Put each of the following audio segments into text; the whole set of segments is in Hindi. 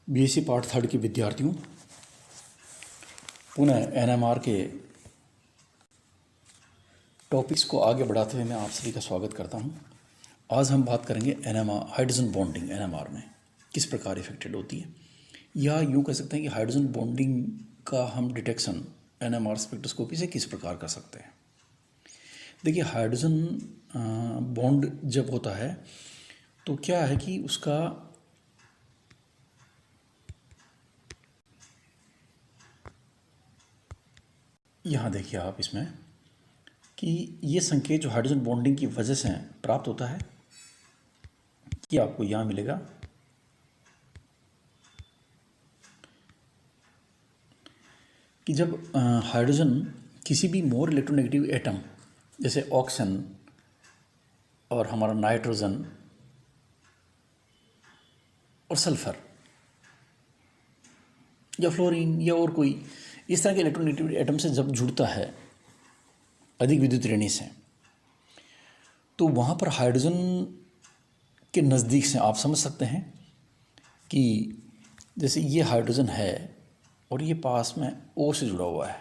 बीएससी पार्ट थर्ड के विद्यार्थियों, पुनः एनएमआर के टॉपिक्स को आगे बढ़ाते हुए मैं आप सभी का स्वागत करता हूं। आज हम बात करेंगे एनएमआर हाइड्रोजन बॉन्डिंग एनएमआर में किस प्रकार इफेक्टेड होती है, या यूँ कह सकते हैं कि हाइड्रोजन बॉन्डिंग का हम डिटेक्शन एनएमआर स्पेक्ट्रोस्कोपी से किस प्रकार कर सकते हैं। देखिए, हाइड्रोजन बॉन्ड जब होता है तो क्या है कि उसका यहाँ देखिए आप इसमें कि ये संकेत जो हाइड्रोजन बॉन्डिंग की वजह से प्राप्त होता है कि आपको यहाँ मिलेगा कि जब हाइड्रोजन किसी भी मोर इलेक्ट्रोनेगेटिव एटम जैसे ऑक्सीजन और हमारा नाइट्रोजन और सल्फर या फ्लोरीन या और कोई इस तरह के इलेक्ट्रोनेगेटिव एटम से जब जुड़ता है अधिक विद्युत ऋणी से, तो वहाँ पर हाइड्रोजन के नज़दीक से आप समझ सकते हैं कि जैसे ये हाइड्रोजन है और ये पास में O से जुड़ा हुआ है,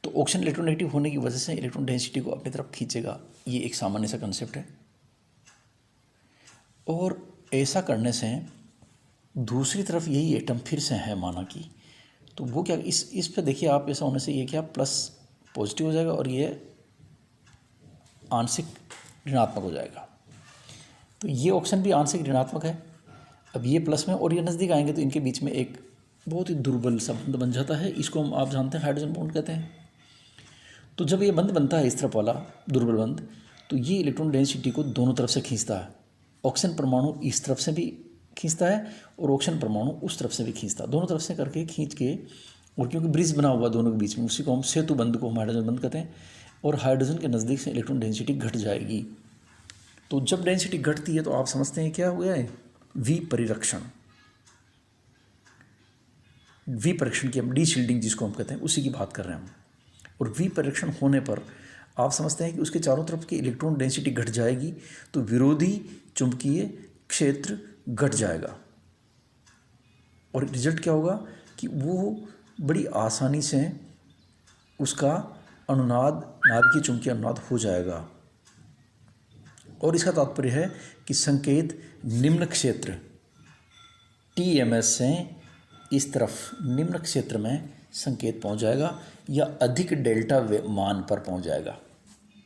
तो ऑक्सीजन इलेक्ट्रोनेगेटिव होने की वजह से इलेक्ट्रॉन डेंसिटी को अपनी तरफ खींचेगा। ये एक सामान्य सा कंसेप्ट है। और ऐसा करने से दूसरी तरफ यही एटम फिर से है माना कि, तो वो क्या इस पे देखिए आप, ऐसा होने से ये क्या प्लस पॉजिटिव हो जाएगा और ये आंशिक ऋणात्मक हो जाएगा। तो ये ऑक्सीजन भी आंशिक ऋणात्मक है। अब ये प्लस में और ये नज़दीक आएंगे तो इनके बीच में एक बहुत ही दुर्बल संबंध बन जाता है। इसको हम आप जानते हैं हाइड्रोजन बॉन्ड कहते हैं। तो जब ये बंध बनता है इस तरफ वाला दुर्बल बंध, तो ये इलेक्ट्रॉन डेंसिटी को दोनों तरफ से खींचता है। ऑक्सीजन परमाणु इस तरफ से भी खींचता है और ऑक्सीजन परमाणु उस तरफ से भी खींचता है। दोनों तरफ से करके खींच के, और क्योंकि ब्रिज बना हुआ दोनों के बीच में, उसी को हम सेतु बंध को हम हाइड्रोजन बंध कहते हैं। और हाइड्रोजन के नज़दीक से इलेक्ट्रॉन डेंसिटी घट जाएगी। तो जब डेंसिटी घटती है तो आप समझते हैं क्या हुआ है, विपरिरक्षण। विपरीक्षण की हम डीशील्डिंग जिसको हम कहते हैं उसी की बात कर रहे हैं हम। और विपरीक्षण होने पर आप समझते हैं कि उसके चारों तरफ की इलेक्ट्रॉन डेंसिटी घट जाएगी, तो विरोधी चुंबकीय क्षेत्र घट जाएगा। और रिजल्ट क्या होगा कि वो बड़ी आसानी से उसका अनुनाद, नाभिकीय चुंबकीय अनुनाद हो जाएगा। और इसका तात्पर्य है कि संकेत निम्न क्षेत्र TMS से इस तरफ निम्न क्षेत्र में संकेत पहुंच जाएगा, या अधिक डेल्टा मान पर पहुंच जाएगा।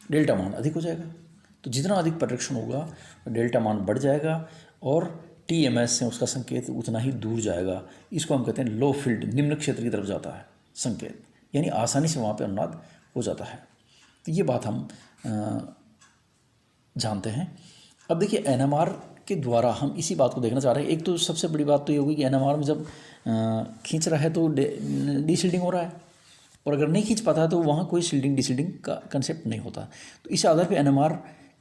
डेल्टा मान अधिक हो जाएगा, तो जितना अधिक परिरक्षण होगा डेल्टा मान बढ़ जाएगा और TMS से उसका संकेत उतना ही दूर जाएगा। इसको हम कहते हैं लो फील्ड, निम्न क्षेत्र की तरफ जाता है संकेत, यानी आसानी से वहाँ पर अनुनाद हो जाता है। तो ये बात हम जानते हैं। अब देखिए, NMR के द्वारा हम इसी बात को देखना चाह रहे हैं। एक तो सबसे बड़ी बात तो ये होगी कि NMR में जब खींच रहा है तो डीशील्डिंग हो रहा है, और अगर नहीं खींच पाता है तो वहाँ कोई शील्डिंग डीशील्डिंग का कंसेप्ट नहीं होता। तो इस आधार पे NMR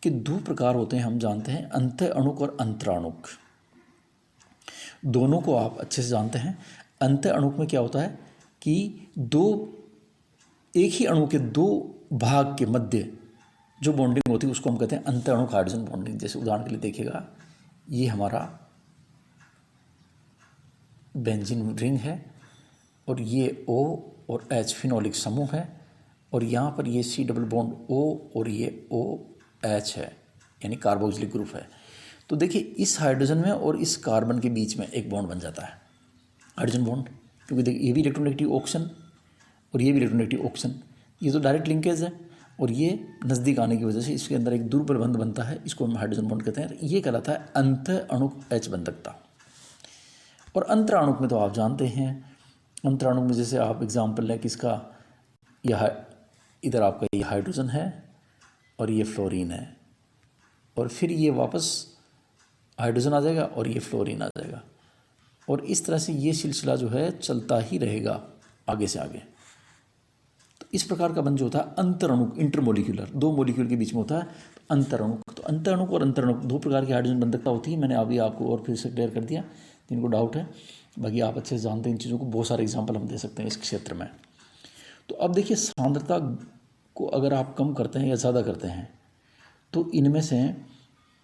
के दो प्रकार होते हैं, हम जानते हैं, अंतः अणुक और अंतराणुक। दोनों को आप अच्छे से जानते हैं। अंतः अणुक में क्या होता है कि एक ही अणु के दो भाग के मध्य जो बॉन्डिंग होती है उसको हम कहते हैं अंतः अणुक हाइड्रोजन बॉन्डिंग। जैसे उदाहरण के लिए देखिएगा, ये हमारा बेंजीन रिंग है और ये O और H फिनोलिक समूह है, और यहाँ पर ये C डबल बॉन्ड O और ये OH है, यानी कार्बोक्सिलिक ग्रुप है। तो देखिए, इस हाइड्रोजन में और इस कार्बन के बीच में एक बॉन्ड बन जाता है, हाइड्रोजन बॉन्ड। क्योंकि देखिए, ये भी इलेक्ट्रोनेगेटिव ऑक्सीजन और ये भी इलेक्ट्रोनेगेटिव ऑक्सीजन, ये तो डायरेक्ट लिंकेज है, और ये नज़दीक आने की वजह से इसके अंदर एक दुर्बल बंध बनता है। इसको हम हाइड्रोजन बॉन्ड कहते हैं। ये कहलाता है अंतः अणुक H बंधकता। और अंतराणुक में तो आप जानते हैं, अंतराणुक में जैसे आप एग्जाम्पल लें किसका, यह इधर आपका ये हाइड्रोजन है और ये फ्लोरीन है, और फिर ये वापस हाइड्रोजन आ जाएगा और ये फ्लोरीन आ जाएगा, और इस तरह से ये सिलसिला जो है चलता ही रहेगा आगे से आगे। तो इस प्रकार का बंध जो होता है अंतराणुक, इंटरमोलिक्यूलर, दो मॉलिक्यूल के बीच में होता है अंतराणुक। तो अंतराणुक और अंतराणुक दो प्रकार की हाइड्रोजन बंधकता होती है। मैंने अभी आपको और फिर से क्लियर कर दिया, जिनको डाउट है। बाकी आप अच्छे से जानते हैं इन चीज़ों को, बहुत सारे एग्जाम्पल हम दे सकते हैं इस क्षेत्र में। तो अब देखिए, सांद्रता को अगर आप कम करते हैं या ज़्यादा करते हैं तो इनमें से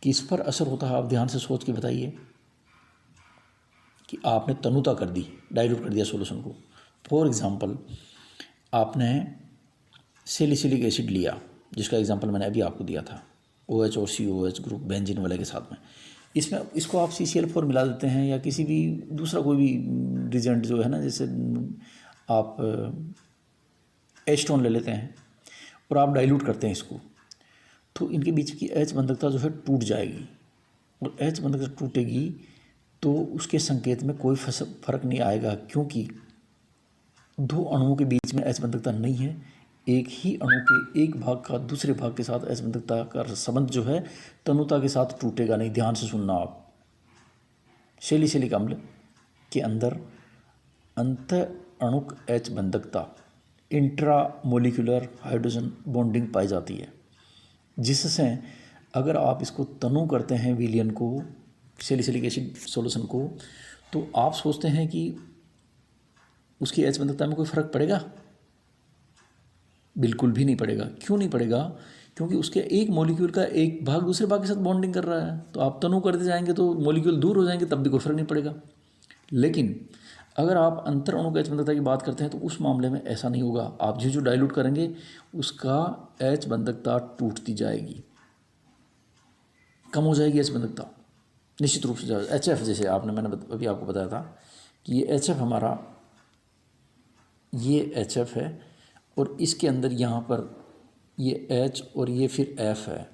किस पर असर होता है, आप ध्यान से सोच के बताइए। कि आपने तनुता कर दी, डाइल्यूट कर दिया सॉल्यूशन को। फॉर एग्जांपल आपने सैलिसिलिक एसिड लिया, जिसका एग्जांपल मैंने अभी आपको दिया था, OH और COH ग्रुप बेंजीन वाले के साथ में। इसमें इसको आप CCl4 मिला देते हैं या किसी भी दूसरा कोई भी रिजेंट जो है ना, जैसे आप एस्टोन ले लेते हैं और आप डाइल्यूट करते हैं इसको, तो इनके बीच की H बंधकता जो है टूट जाएगी। और H बंधकता टूटेगी तो उसके संकेत में कोई फर्क नहीं आएगा, क्योंकि दो अणुओं के बीच में H बंधकता नहीं है। एक ही अणु के एक भाग का दूसरे भाग के साथ H बंधकता का संबंध जो है तनुता के साथ टूटेगा नहीं। ध्यान से सुनना आप। सैलिसिलिक अम्ल के अंदर अंत अणुक H बंधकता, इंट्रामोलिकुलर हाइड्रोजन बॉन्डिंग पाई जाती है, जिससे अगर आप इसको तनु करते हैं विलियन को, सैलिसिलिक एसिड सॉल्यूशन को, तो आप सोचते हैं कि उसकी H बंधकता में कोई फ़र्क पड़ेगा? बिल्कुल भी नहीं पड़ेगा। क्यों नहीं पड़ेगा? क्योंकि उसके एक मॉलिक्यूल का एक भाग दूसरे भाग के साथ बॉन्डिंग कर रहा है। तो आप तनु करते जाएंगे तो मॉलिक्यूल दूर हो जाएंगे, तब भी कोई फ़र्क नहीं पड़ेगा। लेकिन अगर आप अंतर अणु H बंधकता की बात करते हैं तो उस मामले में ऐसा नहीं होगा। आप जो डाइल्यूट करेंगे उसका H बंधकता टूटती जाएगी, कम हो जाएगी H बंधकता निश्चित रूप से। HF जैसे मैंने अभी आपको बताया था कि ये HF हमारा, ये HF है और इसके अंदर यहाँ पर ये H और ये फिर F है,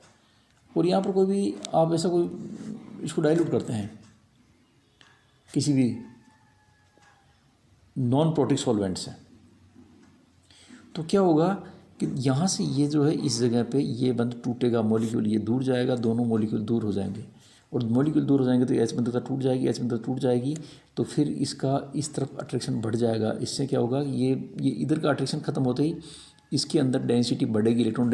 और यहाँ पर कोई भी आप ऐसा कोई इसको डाइल्यूट करते हैं किसी भी नॉन प्रोटिक सॉल्वेंट से, तो क्या होगा कि यहाँ से ये जो है इस जगह पे ये बंध टूटेगा, मॉलिक्यूल ये दूर जाएगा, दोनों मॉलिक्यूल दूर हो जाएंगे, और मॉलिक्यूल दूर हो जाएंगे तो H बंधकता टूट जाएगी। H बंधकता टूट जाएगी तो फिर इसका इस तरफ अट्रैक्शन बढ़ जाएगा। इससे क्या होगा, ये इधर का अट्रैक्शन खत्म होते ही इसके अंदर डेंसिटी बढ़ेगी, इलेक्ट्रॉन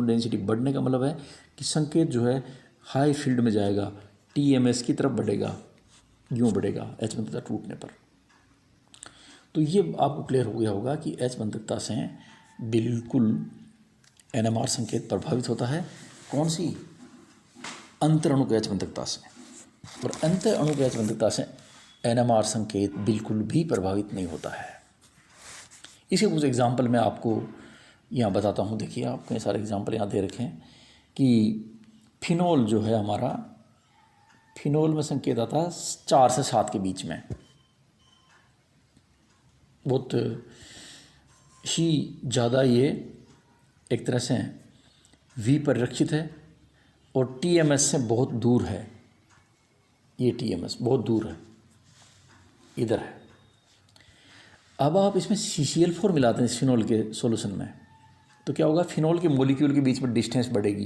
डेंसिटी बढ़ने का मतलब है कि संकेत जो है हाई फील्ड में जाएगा, TMS की तरफ बढ़ेगा, यूँ बढ़ेगा H बंधकता टूटने पर। तो ये आपको क्लियर हो गया होगा कि H बंधकता से बिल्कुल NMR संकेत प्रभावित होता है। कौन सी? अंतर अणु H बंधकता से। और अंतर अणु H बंधकता से NMR संकेत बिल्कुल भी प्रभावित नहीं होता है। इसके कुछ एग्जाम्पल मैं आपको यहाँ बताता हूँ। देखिए, आपको ये सारे एग्जाम्पल यहाँ दे रखे हैं कि फिनोल जो है हमारा, फिनोल में संकेत आता है 4 से 7 के बीच में, बहुत ही ज़्यादा ये एक तरह से V परिरक्षित है और TMS से बहुत दूर है। ये TMS बहुत दूर है, इधर है। अब आप इसमें CCl4 मिलाते हैं फिनोल के सॉल्यूशन में, तो क्या होगा, फिनोल के मॉलिक्यूल के बीच में डिस्टेंस बढ़ेगी,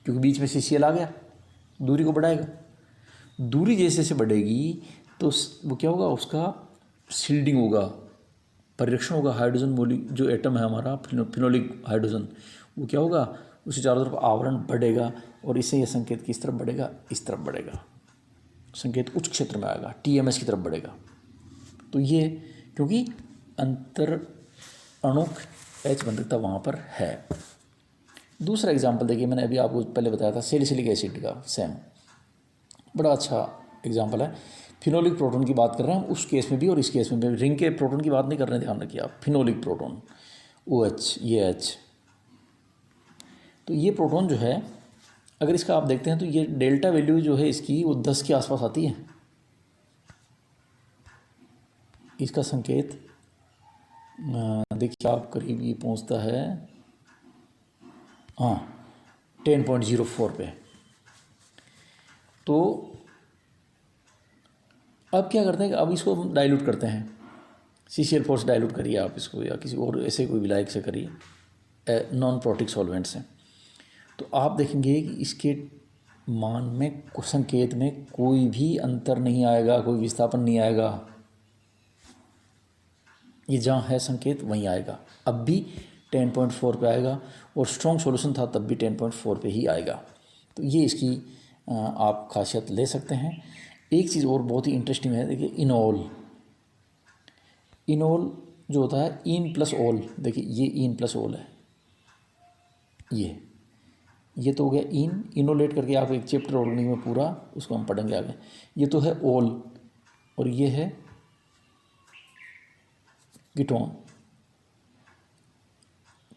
क्योंकि बीच में CCl आ गया, दूरी को बढ़ाएगा। दूरी जैसे जैसे बढ़ेगी तो वो क्या होगा, उसका शील्डिंग होगा, परिरक्षण होगा। हाइड्रोजन जो एटम है हमारा फिनोलिक हाइड्रोजन, वो क्या होगा, उसके चारों तरफ आवरण बढ़ेगा और इससे यह संकेत किस तरफ बढ़ेगा, इस तरफ बढ़ेगा। संकेत उच्च क्षेत्र में आएगा, TMS की तरफ बढ़ेगा। तो ये क्योंकि अंतर अणुक H बंधकता वहाँ पर है। दूसरा एग्जाम्पल देखिए, मैंने अभी आपको पहले बताया था सैलिसिलिक एसिड का, सेम बड़ा अच्छा एग्जाम्पल है। फिनोलिक प्रोटॉन की बात कर रहे हैं हम उस केस में भी और इस केस में भी। रिंग के प्रोटॉन की बात नहीं कर रहे हैं, ध्यान रखिए आप। फिनोलिक प्रोटॉन OH, ये H, तो ये प्रोटॉन जो है अगर इसका आप देखते हैं तो ये डेल्टा वैल्यू जो है इसकी वो 10 के आसपास आती है। इसका संकेत देखिए आप, करीब ये पहुंचता है 10.04 पे। तो अब क्या करते हैं कि अब इसको हम डाइल्यूट करते हैं, CCl4 से डाइल्यूट करिए आप इसको, या किसी और ऐसे कोई विलायक से करिए, नॉन प्रोटिक सॉल्वेंट से। तो आप देखेंगे कि इसके मान में, संकेत में कोई भी अंतर नहीं आएगा, कोई विस्थापन नहीं आएगा। ये जहाँ है संकेत वहीं आएगा। अब भी 10.4 पे आएगा, और स्ट्रॉन्ग सॉल्यूशन था तब भी 10.4 पे ही आएगा। तो ये इसकी आप खासियत ले सकते हैं। एक चीज़ और बहुत ही इंटरेस्टिंग है, देखिए इनोल जो होता है इन प्लस ओल, देखिए ये इन प्लस ओल है, ये तो हो गया इनोलेट करके आप एक चैप्टर ऑर्गेनिज्म में पूरा उसको हम पढ़ेंगे आगे। ये तो है ओल और ये है कीटोन,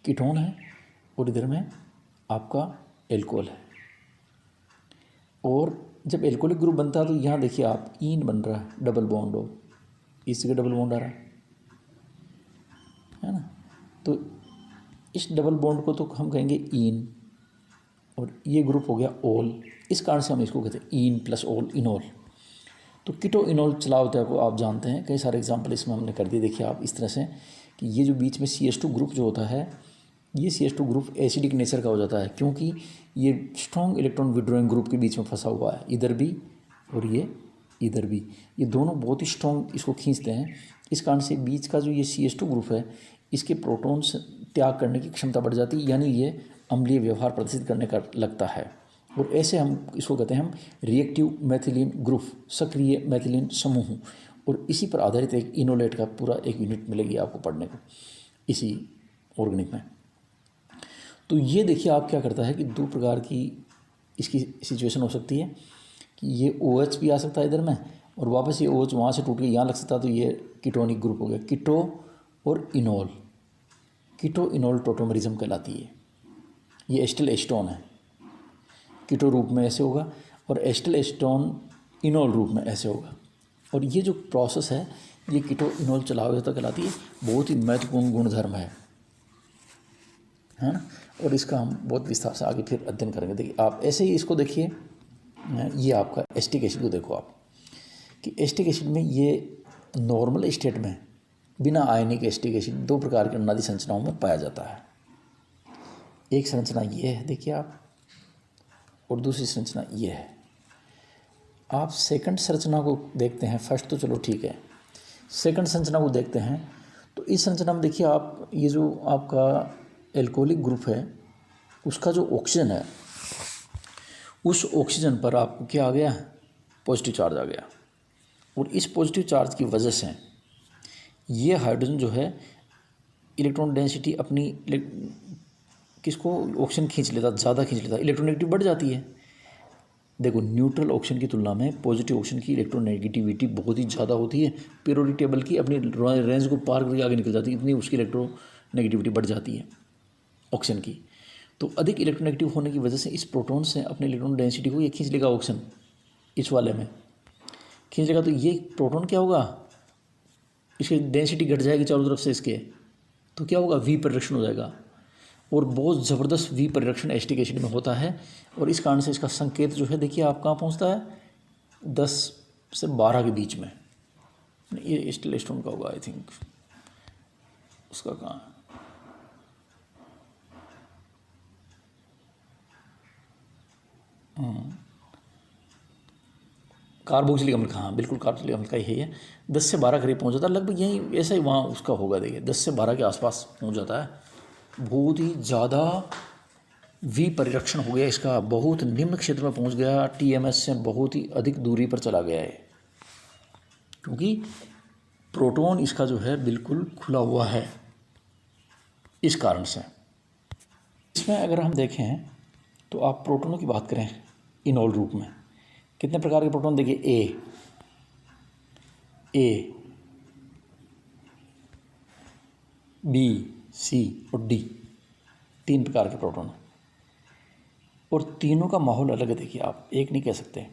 कीटोन है और इधर में आपका एल्कोहल है। और जब एल्कोहलिक ग्रुप बनता है तो यहाँ देखिए आप ईन बन रहा है, डबल बॉन्ड हो, इस जगह डबल बॉन्ड आ रहा है ना। तो इस डबल बॉन्ड को तो हम कहेंगे ईन और ये ग्रुप हो गया ओल, इस कारण से हम इसको कहते हैं ईन प्लस ओल, इनोल। तो कीटो इनोल चलाव होता है को आप जानते हैं, कई सारे एग्जाम्पल इसमें हमने कर दिए। देखिए आप इस तरह से कि ये जो बीच में CH2 ग्रुप जो होता है, ये CH2 ग्रुप एसिडिक नेचर का हो जाता है क्योंकि ये स्ट्रॉन्ग इलेक्ट्रॉन विड्रॉइंग ग्रुप के बीच में फंसा हुआ है, इधर भी और ये इधर भी, ये दोनों बहुत ही स्ट्रॉन्ग इसको खींचते हैं। इस कारण से बीच का जो ये CH2 ग्रुप है, इसके प्रोटॉन्स त्याग करने की क्षमता बढ़ जाती है, यानी ये अम्लीय व्यवहार प्रदर्शित करने का लगता है। और ऐसे हम इसको कहते हैं हम रिएक्टिव मैथिलीन ग्रुप, सक्रिय मैथिलीन समूह। और इसी पर आधारित एक इनोलेट का पूरा एक यूनिट मिलेगी आपको पढ़ने को इसी ऑर्गेनिक में। तो ये देखिए आप क्या करता है कि दो प्रकार की इसकी सिचुएशन हो सकती है कि ये OH भी आ सकता है इधर में और वापस ये OH वहाँ से टूट के यहाँ लग सकता है, तो ये कीटोनिक ग्रुप हो गया, कीटो और इनोल। कीटो इनोल टोटोमरिज्म कहलाती है। ये एस्टिल एस्टोन है, कीटो रूप में ऐसे होगा और एस्टिल एस्टोन इनोल रूप में ऐसे होगा। और ये जो प्रोसेस है ये कीटो इनोल चलावता कहलाती है, बहुत ही महत्वपूर्ण गुणधर्म है ना। और इसका हम बहुत विस्तार से आगे फिर अध्ययन करेंगे। देखिए आप ऐसे ही इसको देखिए, ये आपका एस्टिक एसिड को देखो आप कि एस्टिक एसिड में ये नॉर्मल स्टेट में बिना आयनिक एस्टिक एसिड दो प्रकार की अनादि संरचनाओं में पाया जाता है। एक संरचना ये है देखिए आप, और दूसरी संरचना ये है। आप सेकंड संरचना को देखते हैं, फर्स्ट तो चलो ठीक है, सेकंड संरचना को देखते हैं तो इस संरचना में देखिए आप, ये जो आपका एल्कोहलिक ग्रुप है उसका जो ऑक्सीजन है, उस ऑक्सीजन पर आपको क्या आ गया, पॉजिटिव चार्ज आ गया। और इस पॉजिटिव चार्ज की वजह से ये हाइड्रोजन जो है इलेक्ट्रॉन डेंसिटी अपनी किसको ऑक्सीजन खींच लेता, ज़्यादा खींच लेता, इलेक्ट्रोनेगेटिव बढ़ जाती है। देखो न्यूट्रल ऑक्सीजन की तुलना में पॉजिटिव ऑक्सीजन की इलेक्ट्रोनेगेटिविटी बहुत ही ज़्यादा होती है, पीरियोडिक टेबल की अपनी रेंज को पार करके आगे निकल जाती है, इतनी उसकी इलेक्ट्रोनेगेटिविटी बढ़ जाती है ऑक्सीजन की। तो अधिक इलेक्ट्रोनेगेटिव होने की वजह से इस प्रोटॉन से अपने इलेक्ट्रॉन डेंसिटी को ये खींच लेगा, ऑक्सीजन इस वाले में खींच लेगा। तो ये प्रोटॉन क्या होगा, इसकी डेंसिटी घट जाएगी चारों तरफ से इसके, तो क्या होगा, V परिरक्षण हो जाएगा। और बहुत ज़बरदस्त V परिरक्षण एस्टिक एसिड में होता है। और इस कारण से इसका संकेत जो है देखिए आप कहाँ पहुँचता है, 10 से 12 के बीच में। ये एस्टिल एस्टोन का होगा आई थिंक, उसका कहाँ है, कार्बोक्सिलिक अम्ल, हाँ बिल्कुल कार्बोक्सिलिक अम्ल का ही है। 10 से 12 करीब पहुँच जाता है, लगभग यही ऐसा ही वहाँ उसका होगा। देखिए 10 से 12 के आसपास पहुँच जाता है। बहुत ही ज़्यादा V परिरक्षण हो गया इसका, बहुत निम्न क्षेत्र में पहुँच गया, TMS से बहुत ही अधिक दूरी पर चला गया है, क्योंकि प्रोटॉन इसका जो है बिल्कुल खुला हुआ है। इस कारण से इसमें अगर हम देखें तो आप प्रोटॉनों की बात करें इनोल रूप में, कितने प्रकार के प्रोटॉन देखिए, A, B, C और D, 3 प्रकार के प्रोटॉन हैं। और तीनों का माहौल अलग है। देखिए आप एक नहीं कह सकते।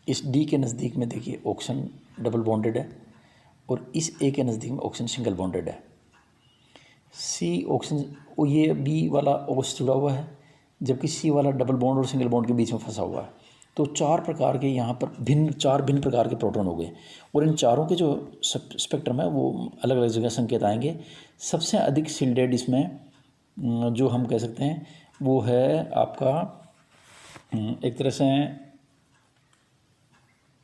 इस D के नज़दीक में देखिए ऑक्सीजन डबल बॉन्डेड है और इस A के नज़दीक में ऑक्सीजन सिंगल बॉन्डेड है। C ऑक्सीजन, ये B वाला O से जुड़ा हुआ है, जबकि C वाला डबल बॉन्ड और सिंगल बॉन्ड के बीच में फंसा हुआ है। तो 4 प्रकार के यहाँ पर चार भिन्न प्रकार के प्रोटॉन हो गए। और इन चारों के जो स्पेक्ट्रम है वो अलग अलग जगह संकेत आएंगे। सबसे अधिक शिल्डेड इसमें जो हम कह सकते हैं वो है आपका, एक तरह से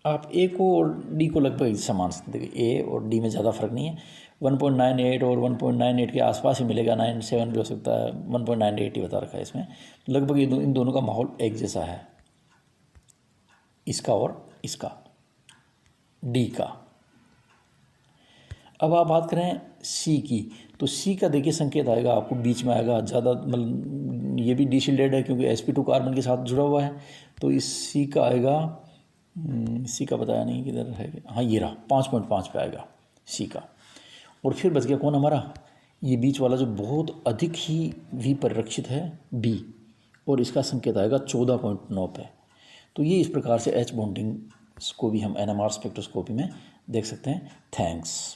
आप A को और D को लगभग समान, देखिए A और D में ज़्यादा फर्क नहीं है। 1.98 और 1.98 के आसपास ही मिलेगा, 97 भी हो सकता है, 1.98 ही बता रखा है इसमें। लगभग इन दोनों का माहौल एक जैसा है, इसका और इसका, D का। अब आप बात करें C की, तो C का देखिए संकेत आएगा आपको बीच में आएगा, ज़्यादा मतलब ये भी डीशिल्डेड है क्योंकि sp2 कार्बन के साथ जुड़ा हुआ है, तो इसी का आएगा, सी का बताया नहीं किधर है, हाँ ये रहा 5.5 पे आएगा सी का। और फिर बच गया कौन हमारा, ये बीच वाला जो बहुत अधिक ही वी परिरक्षित है बी, और इसका संकेत आएगा 14.9 पे। तो ये इस प्रकार से एच बॉन्डिंग को भी हम NMR स्पेक्ट्रोस्कोपी में देख सकते हैं। थैंक्स।